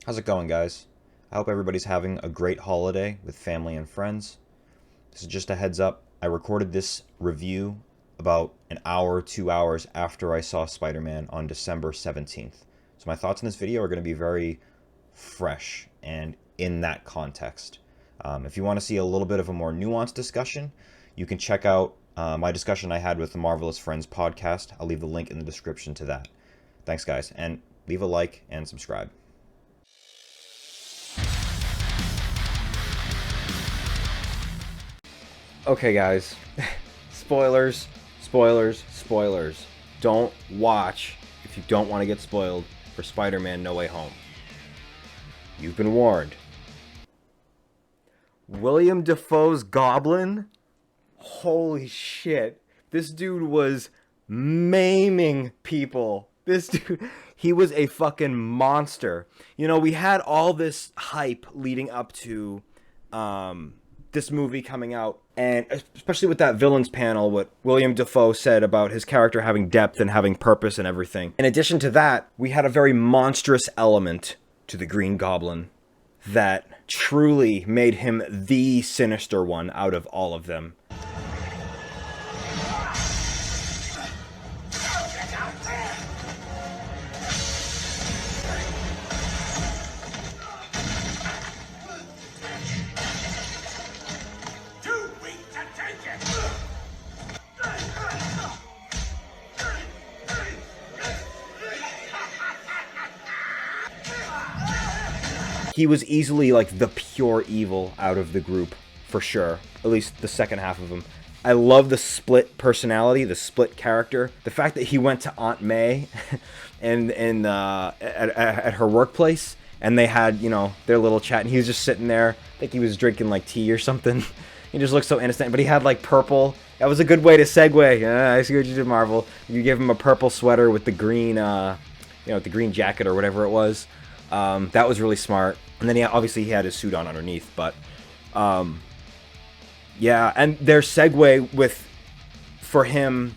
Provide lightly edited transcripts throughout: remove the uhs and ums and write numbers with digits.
How's it going, guys? I hope everybody's having a great holiday with family and friends. This is just a heads up. I recorded this review about an hour, 2 hours after I saw Spider-Man on December 17th. So my thoughts on this video are going to be very fresh and in that context. If you want to see a little bit of a more nuanced discussion, you can check out my discussion I had with the Marvelous Friends podcast. I'll leave the link in the description to that. Thanks, guys, and leave a like and subscribe. Okay, guys, spoilers, spoilers, spoilers. Don't watch if you don't want to get spoiled for Spider-Man No Way Home. You've been warned. William Dafoe's Goblin? Holy shit. This dude was maiming people. This dude, he was a fucking monster. You know, we had all this hype leading up to this movie coming out, and especially with that villains panel, what William Dafoe said about his character having depth and having purpose and everything. In addition to that, we had a very monstrous element to the Green Goblin that truly made him the sinister one out of all of them. He was easily like the pure evil out of the group, for sure. At least the second half of him. I love the split personality, the split character. The fact that he went to Aunt May and at her workplace, and they had, you know, their little chat, and he was just sitting there. I think he was drinking like tea or something. He just looked so innocent, but he had like purple. That was a good way to segue. I see what you did, Marvel. You gave him a purple sweater with the green, with the green jacket or whatever it was. That was really smart. And then obviously he had his suit on underneath, but yeah, and their segue for him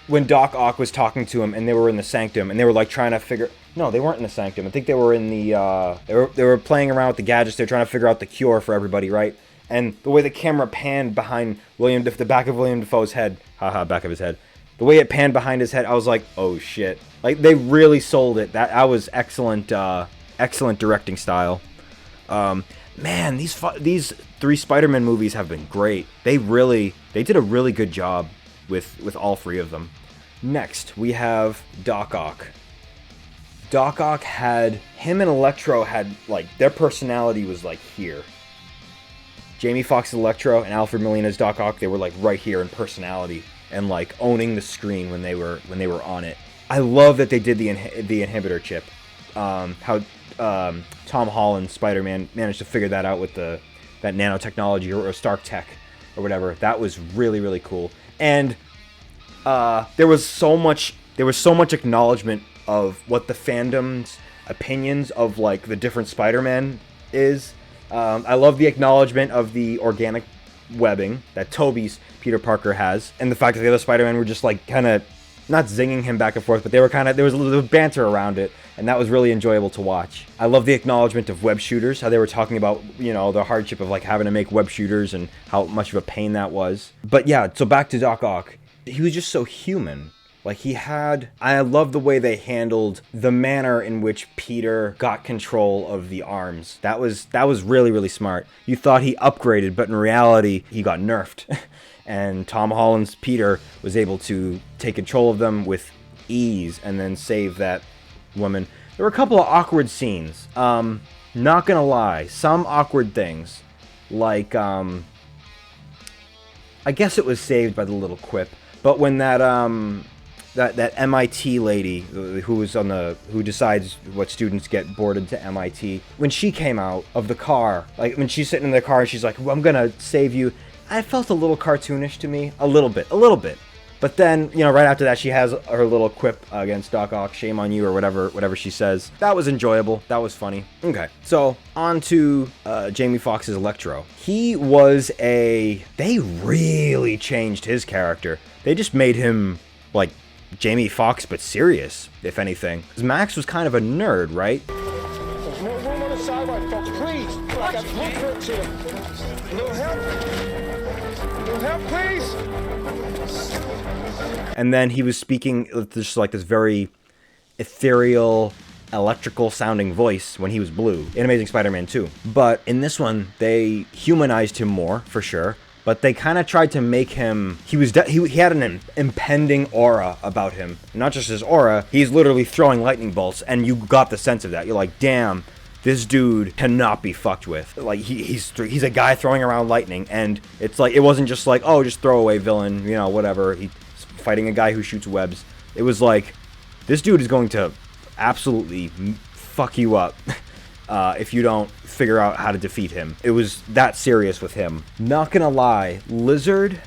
when Doc Ock was talking to him and they were in the sanctum and they were like trying to figure. No, they weren't in the sanctum. I think they were in the they were playing around with the gadgets. They were trying to figure out the cure for everybody, right? And the way the camera panned behind the back of William Dafoe's head, back of his head. The way it panned behind his head, I was like, oh shit! Like they really sold it. That was excellent. Excellent directing style. Man, these three Spider-Man movies have been great. They did a really good job with all three of them. Next, we have Doc Ock. Doc Ock him and Electro had, like, their personality was, like, here. Jamie Foxx's Electro and Alfred Molina's Doc Ock, they were, like, right here in personality and, like, owning the screen when they were on it. I love that they did the inhibitor chip. How Tom Holland's Spider-Man managed to figure that out with that nanotechnology or Stark Tech or whatever. That was really, really cool. And there was so much acknowledgement of what the fandom's opinions of like the different Spider-Man is. I love the acknowledgement of the organic webbing that Tobey's Peter Parker has, and the fact that the other Spider-Man were just like kind of not zinging him back and forth, but they were there was a little banter around it, and that was really enjoyable to watch. I love the acknowledgement of web shooters, how they were talking about, you know, the hardship of like having to make web shooters and how much of a pain that was. But yeah, so back to Doc Ock. He was just so human. Like I love the way they handled the manner in which Peter got control of the arms. That was really, really smart. You thought he upgraded, but in reality, he got nerfed. And Tom Holland's Peter was able to take control of them with ease and then save that woman. There were a couple of awkward scenes. Not gonna lie, some awkward things. Like, I guess it was saved by the little quip. But when that MIT lady who decides what students get boarded to MIT, when she came out of the car, like when she's sitting in the car and she's like, well, I'm gonna save you. I felt a little cartoonish to me, a little bit. But then, you know, right after that, she has her little quip against Doc Ock, shame on you, or whatever she says. That was enjoyable. That was funny. Okay, so on to Jamie Foxx's Electro. They really changed his character. They just made him, like, Jamie Foxx, but serious, if anything. 'Cause Max was kind of a nerd, right? sideline, folks, please. I got blue curtains here. A little help? A little help, please? And then he was speaking just like this very ethereal, electrical sounding voice when he was blue in Amazing Spider-Man 2. But in this one, they humanized him more, for sure. But they kind of tried to make him... He had an impending aura about him. Not just his aura, he's literally throwing lightning bolts, and you got the sense of that. You're like, damn, this dude cannot be fucked with. Like, he's a guy throwing around lightning, and it's like, it wasn't just like, oh, just throwaway villain, you know, whatever. He's fighting a guy who shoots webs. It was like, this dude is going to absolutely fuck you up if you don't figure out how to defeat him. It was that serious with him. Not gonna lie, Lizard,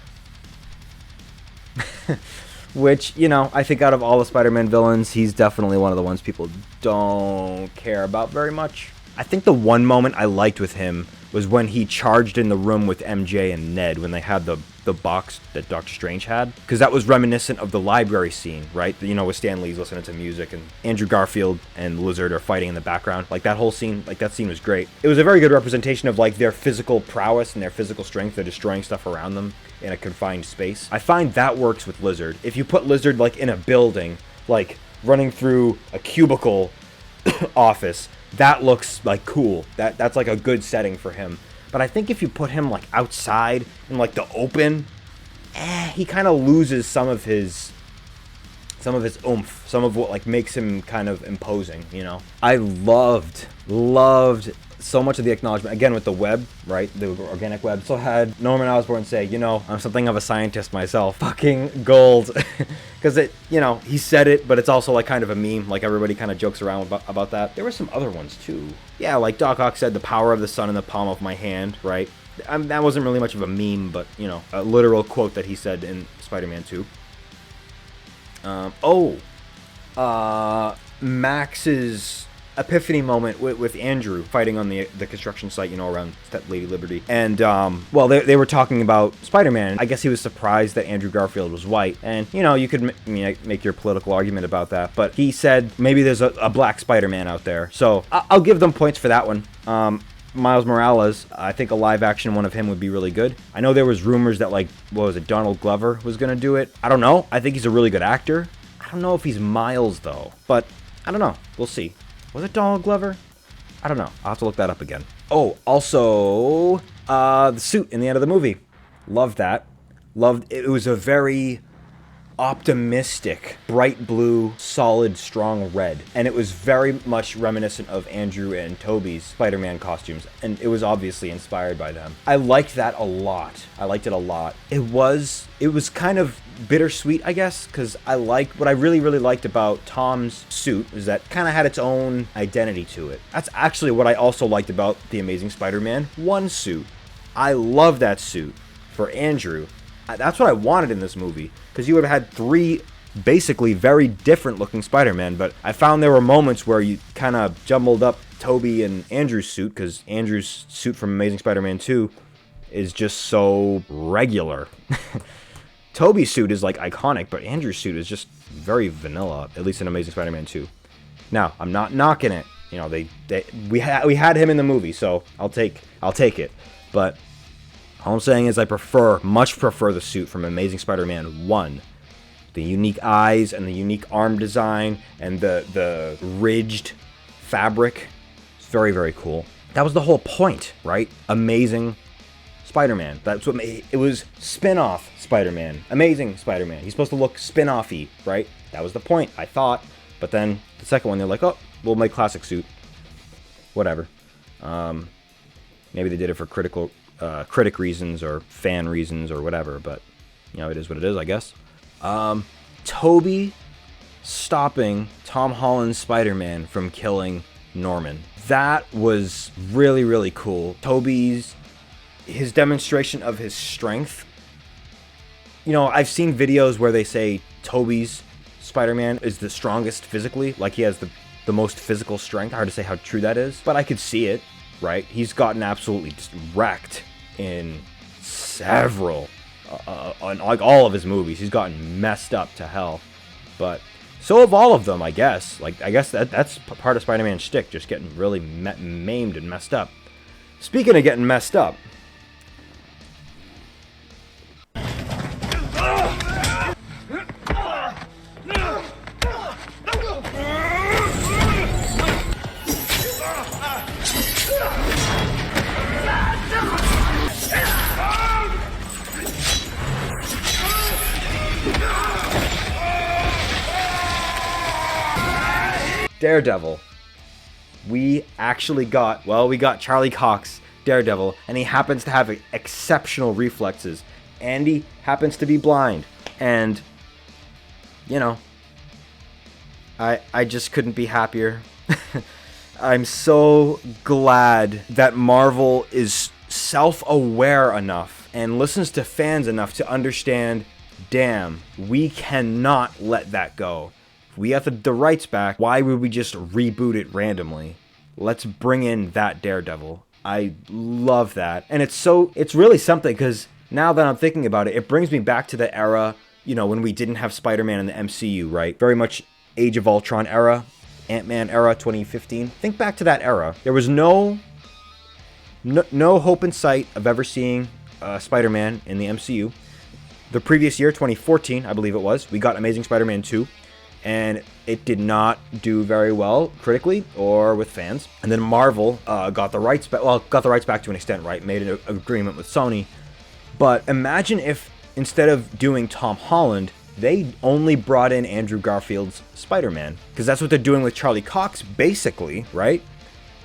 which, you know, I think out of all the Spider-Man villains, he's definitely one of the ones people don't care about very much. I think the one moment I liked with him was when he charged in the room with MJ and Ned when they had the box that Doctor Strange had. Because that was reminiscent of the library scene, right? You know, with Stan Lee's listening to music and Andrew Garfield and Lizard are fighting in the background. Like, that whole scene, like, that scene was great. It was a very good representation of, like, their physical prowess and their physical strength. They're destroying stuff around them in a confined space. I find that works with Lizard. If you put Lizard, like, in a building, like, running through a cubicle office, that looks like cool. That's like a good setting for him. But I think if you put him like outside in like the open, he kind of loses some of his oomph, some of what like makes him kind of imposing, you know. I loved so much of the acknowledgement, again with the web, right, the organic web. So I had Norman Osborn say, you know, I'm something of a scientist myself. Fucking gold. Because it, you know, he said it, but it's also like kind of a meme, like everybody kind of jokes around about that. There were some other ones too. Yeah, like Doc Ock said, the power of the sun in the palm of my hand, right? That wasn't really much of a meme, but, you know, a literal quote that he said in Spider-Man 2. Max's epiphany moment with Andrew fighting on the construction site, you know, around Lady Liberty. And, well, they were talking about Spider-Man. I guess he was surprised that Andrew Garfield was white. And, you know, you could make your political argument about that. But he said maybe there's a black Spider-Man out there. So I'll give them points for that one. Miles Morales, I think a live action one of him would be really good. I know there was rumors that, like, what was it, Donald Glover was going to do it. I don't know. I think he's a really good actor. I don't know if he's Miles, though. But I don't know. We'll see. Was it Donald Glover? I don't know. I'll have to look that up again. Oh, also, the suit in the end of the movie. Loved that. Loved it. It was a very optimistic, bright blue, solid, strong red. And it was very much reminiscent of Andrew and Tobey's Spider-Man costumes. And it was obviously inspired by them. I liked that a lot. I liked it a lot. It was kind of bittersweet, I guess, because what I really liked about Tom's suit is that kind of had its own identity to it. That's actually what I also liked about the Amazing Spider-Man 1 suit. I love that suit for Andrew. That's what I wanted in this movie, because you would have had 3 basically very different looking Spider-Man, but I found there were moments where you kind of jumbled up Tobey and Andrew's suit, because Andrew's suit from Amazing Spider-Man 2 is just so regular. Tobey's suit is like iconic, but Andrew's suit is just very vanilla, at least in Amazing Spider-Man 2. Now, I'm not knocking it. You know, we had him in the movie, so I'll take it. But all I'm saying is I much prefer the suit from Amazing Spider-Man 1. The unique eyes and the unique arm design and the ridged fabric. It's very, very cool. That was the whole point, right? Amazing Spider-Man. That's what it was. Spin-off Spider-Man. Amazing Spider-Man. He's supposed to look spin-off-y, right? That was the point, I thought. But then the second one, they're like, oh, we'll make classic suit. Whatever. Maybe they did it for critic reasons or fan reasons or whatever, but, you know, it is what it is, I guess. Tobey stopping Tom Holland's Spider-Man from killing Norman. That was really, really cool. His demonstration of his strength. You know, I've seen videos where they say Tobey's Spider-Man is the strongest physically, like he has the most physical strength. Hard to say how true that is, but I could see it, right? He's gotten absolutely just wrecked in several, on like all of his movies. He's gotten messed up to hell. But So have all of them, I guess. Like, I guess that's part of Spider-Man's shtick, just getting really maimed and messed up. Speaking of getting messed up, Daredevil. We actually got, well, we got Charlie Cox, Daredevil, and he happens to have exceptional reflexes. Andy happens to be blind, and, you know, I just couldn't be happier. I'm so glad that Marvel is self-aware enough and listens to fans enough to understand, damn, we cannot let that go. We have the rights back. Why would we just reboot it randomly? Let's bring in that Daredevil. I love that. And it's really something, because now that I'm thinking about it, it brings me back to the era, you know, when we didn't have Spider-Man in the MCU, right? Very much Age of Ultron era, Ant-Man era, 2015. Think back to that era. There was no hope in sight of ever seeing Spider-Man in the MCU. The previous year, 2014, I believe it was, we got Amazing Spider-Man 2. And it did not do very well critically or with fans. And then Marvel got the rights back. Well, got the rights back to an extent, right? Made an agreement with Sony. But imagine if instead of doing Tom Holland, they only brought in Andrew Garfield's Spider-Man, because that's what they're doing with Charlie Cox, basically, right?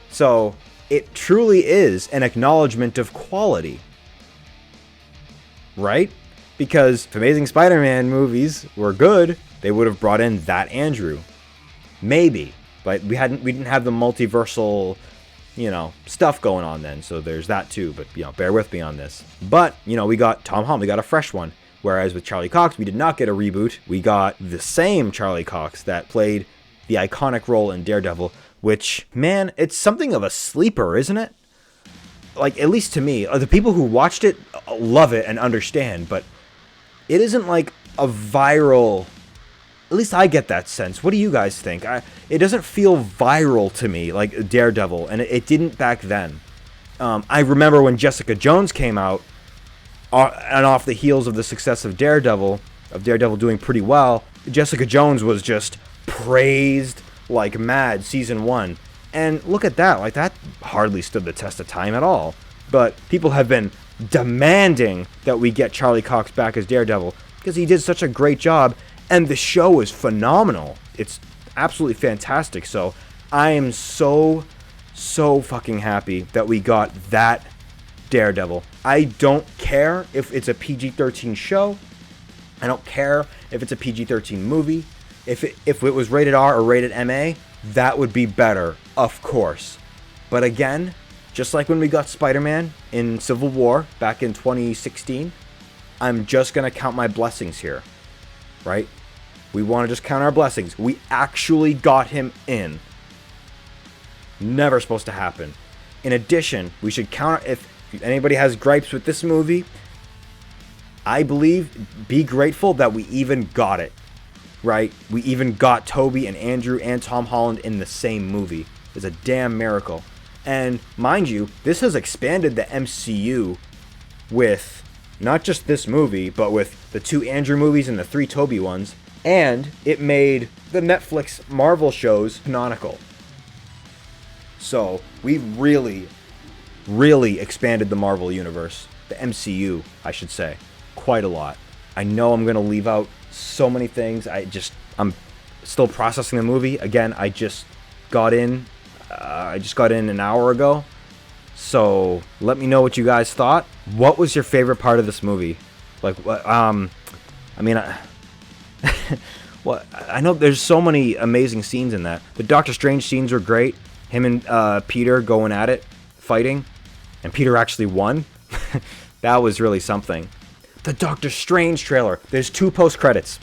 So it truly is an acknowledgement of quality, right? Because if Amazing Spider-Man movies were good, they would have brought in that Andrew. Maybe. But we didn't have the multiversal, you know, stuff going on then. So there's that too. But, you know, bear with me on this. But, you know, we got Tom Holland. We got a fresh one. Whereas with Charlie Cox, we did not get a reboot. We got the same Charlie Cox that played the iconic role in Daredevil, which, man, it's something of a sleeper, isn't it? Like, at least to me. The people who watched it love it and understand, but it isn't like a viral... At least I get that sense. What do you guys think? It doesn't feel viral to me like Daredevil, and it didn't back then. I remember when Jessica Jones came out, and off the heels of the success of Daredevil doing pretty well, Jessica Jones was just praised like mad season 1. And look at that, like that hardly stood the test of time at all. But people have been demanding that we get Charlie Cox back as Daredevil because he did such a great job. And the show is phenomenal. It's absolutely fantastic. So I am so fucking happy that we got that Daredevil. I don't care if it's a PG-13 show. I don't care if it's a PG-13 movie. If it was rated R or rated MA, that would be better, of course. But again, just like when we got Spider-Man in Civil War back in 2016, I'm just going to count my blessings here. Right? We want to just count our blessings. We actually got him in. Never supposed to happen. In addition, we should count, if anybody has gripes with this movie, I believe, be grateful that we even got it. Right? We even got Toby and Andrew and Tom Holland in the same movie. It's a damn miracle. And mind you, this has expanded the MCU with not just this movie, but with the 2 Andrew movies and the 3 Toby ones. And it made the Netflix Marvel shows canonical. So we really expanded the Marvel universe. The MCU, I should say. Quite a lot. I know I'm going to leave out so many things. I'm still processing the movie. Again, I just got in an hour ago. So let me know what you guys thought. What was your favorite part of this movie? Like, well, I know there's so many amazing scenes in that. The Doctor Strange scenes were great. Him and Peter going at it, fighting, and Peter actually won. That was really something. The Doctor Strange trailer. There's 2 post-credits.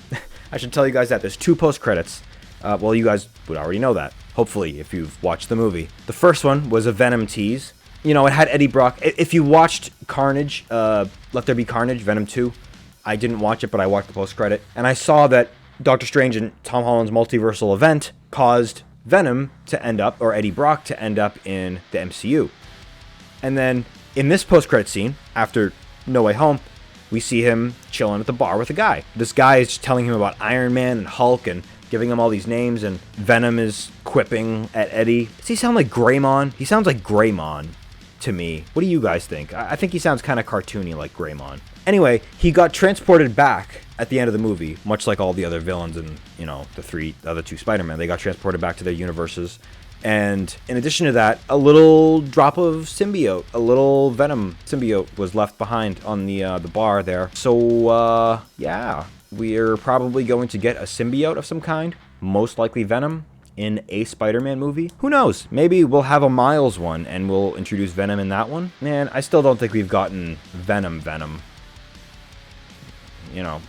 I should tell you guys that. There's 2 post-credits. Well, you guys would already know that, hopefully, if you've watched the movie. The first one was a Venom tease. You know, it had Eddie Brock. If you watched Carnage, Let There Be Carnage, Venom 2, I didn't watch it, but I watched the post-credit, and I saw that Doctor Strange and Tom Holland's multiversal event caused Venom to end up, or Eddie Brock to end up in the MCU. And then in this post-credit scene, after No Way Home, we see him chilling at the bar with a guy. This guy is telling him about Iron Man and Hulk and giving him all these names, and Venom is quipping at Eddie. Does he sound like Greymon? He sounds like Greymon to me. What do you guys think? I think he sounds kind of cartoony like Greymon. Anyway, he got transported back at the end of the movie, much like all the other villains in, you know, the other two Spider-Man. They got transported back to their universes. And in addition to that, a little drop of symbiote, a little Venom symbiote was left behind on the bar there. So, yeah, we're probably going to get a symbiote of some kind, most likely Venom, in a Spider-Man movie. Who knows? Maybe we'll have a Miles one and we'll introduce Venom in that one. Man, I still don't think we've gotten Venom. You know,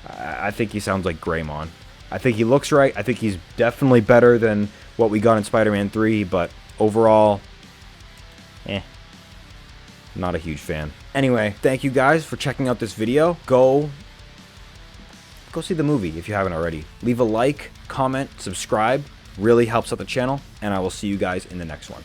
I think he sounds like Greymon. I think he looks right. I think he's definitely better than what we got in Spider-Man 3, but overall, not a huge fan. Anyway, thank you guys for checking out this video. Go see the movie if you haven't already. Leave a like, comment, subscribe. Really helps out the channel, and I will see you guys in the next one.